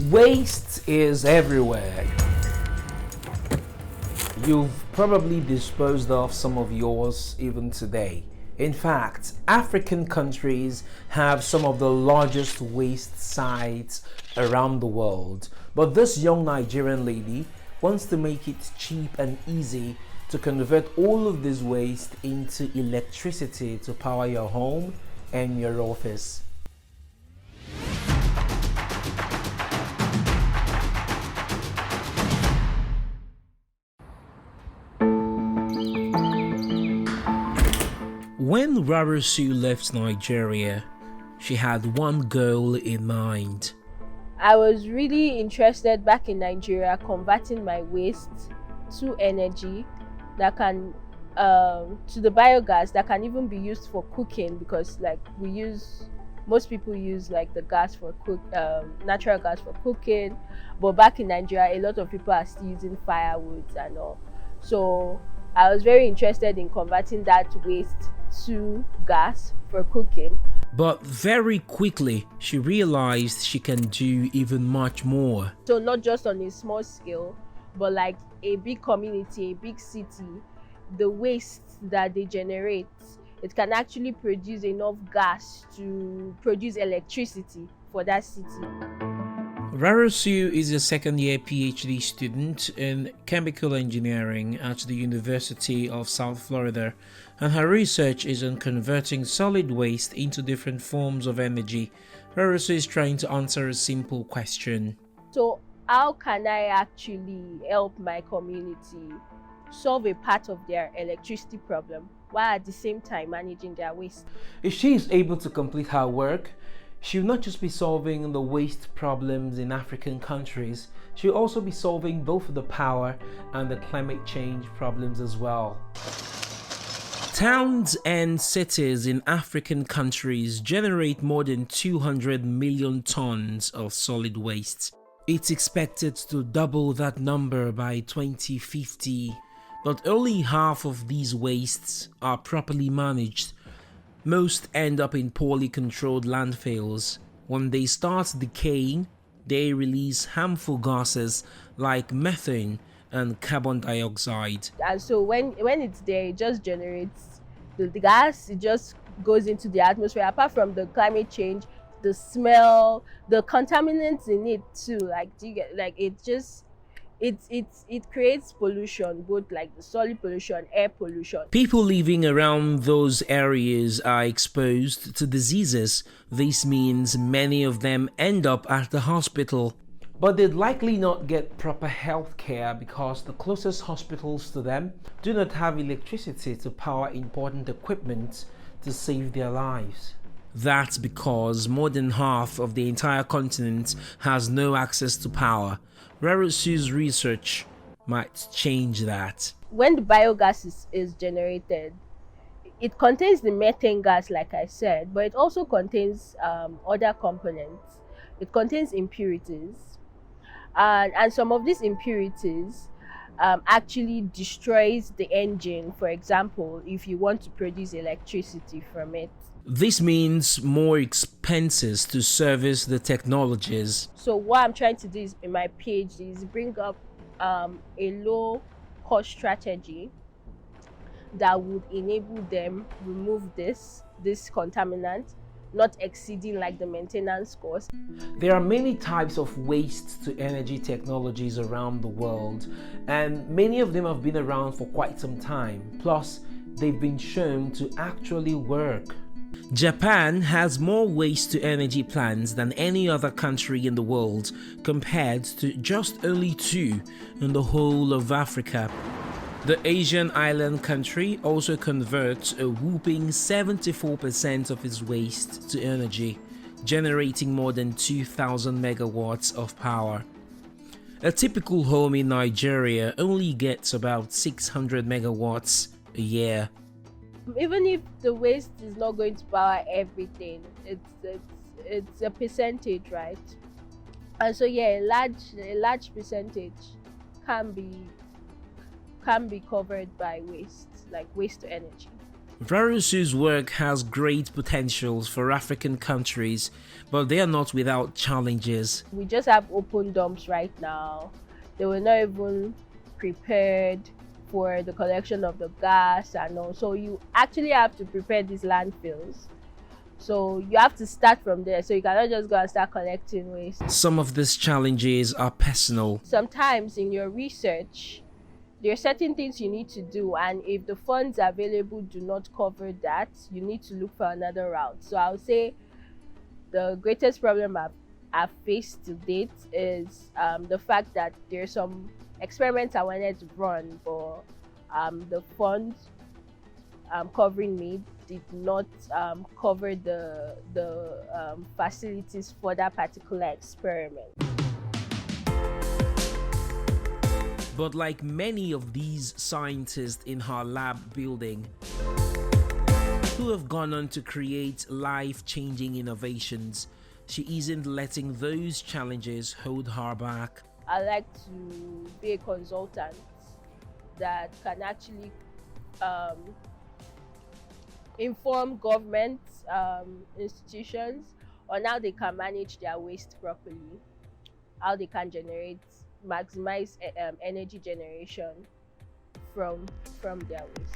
Waste is everywhere. You've probably disposed of some of yours even today. In fact, African countries have some of the largest waste sites around the world. But this young Nigerian lady wants to make it cheap and easy to convert all of this waste into electricity to power your home and your office. When Rarusu left Nigeria, she had one goal in mind. I was really interested back in Nigeria converting my waste to energy that can to the biogas that can even be used for cooking, because most people use like the gas for natural gas for cooking, but back in Nigeria a lot of people are still using firewood and all. So I was very interested in converting that waste to gas for cooking. But very quickly, she realized she can do even much more. So not just on a small scale, but like a big community, a big city, the waste that they generate, it can actually produce enough gas to produce electricity for that city. Rarusu is a second-year PhD student in chemical engineering at the University of South Florida, and her research is on converting solid waste into different forms of energy. Rarusu is trying to answer a simple question. So how can I actually help my community solve a part of their electricity problem while at the same time managing their waste? If she is able to complete her work, she will not just be solving the waste problems in African countries, she will also be solving both the power and the climate change problems as well. Towns and cities in African countries generate more than 200 million tons of solid waste. It's expected to double that number by 2050, but only half of these wastes are properly managed. Most end up in poorly controlled landfills. When they start decaying, they release harmful gases like methane and carbon dioxide. And so when it's there, it just generates the gas, it just goes into the atmosphere. Apart from the climate change, the smell, the contaminants in it too, like do you get, like it creates pollution, both like the solid pollution, air pollution. People living around those areas are exposed to diseases. This means many of them end up at the hospital. But they'd likely not get proper health care because the closest hospitals to them do not have electricity to power important equipment to save their lives. That's because more than half of the entire continent has no access to power. Rarusu's research might change that. When the biogas is generated, it contains the methane gas, like I said, but it also contains other components. It contains impurities, and some of these impurities actually destroys the engine. For example, if you want to produce electricity from it. This means more expenses to service the technologies. So what I'm trying to do is in my PhD is bring up a low cost strategy that would enable them remove this contaminant, not exceeding like the maintenance cost. There are many types of waste to energy technologies around the world, and many of them have been around for quite some time. Plus, they've been shown to actually work. Japan has more waste to energy plants than any other country in the world, compared to just only 2 in the whole of Africa. The Asian island country also converts a whopping 74% of its waste to energy, generating more than 2,000 megawatts of power. A typical home in Nigeria only gets about 600 megawatts a year. Even if the waste is not going to power everything, it's a percentage, right? And so yeah, a large percentage can be covered by waste, like waste to energy. Varusu's work has great potentials for African countries, but they are not without challenges. We just have open dumps right now. They were not even prepared for the collection of the gas and all. So you actually have to prepare these landfills. So you have to start from there. So you cannot just go and start collecting waste. Some of these challenges are personal. Sometimes in your research, there are certain things you need to do, and if the funds available do not cover that, you need to look for another route. So I would say the greatest problem I've faced to date is the fact that there are some experiments I wanted to run, but the funds covering me did not cover the facilities for that particular experiment. But like many of these scientists in her lab building, who have gone on to create life-changing innovations, she isn't letting those challenges hold her back. I like to be a consultant that can actually inform government institutions on how they can manage their waste properly, how they can maximize energy generation from their waste.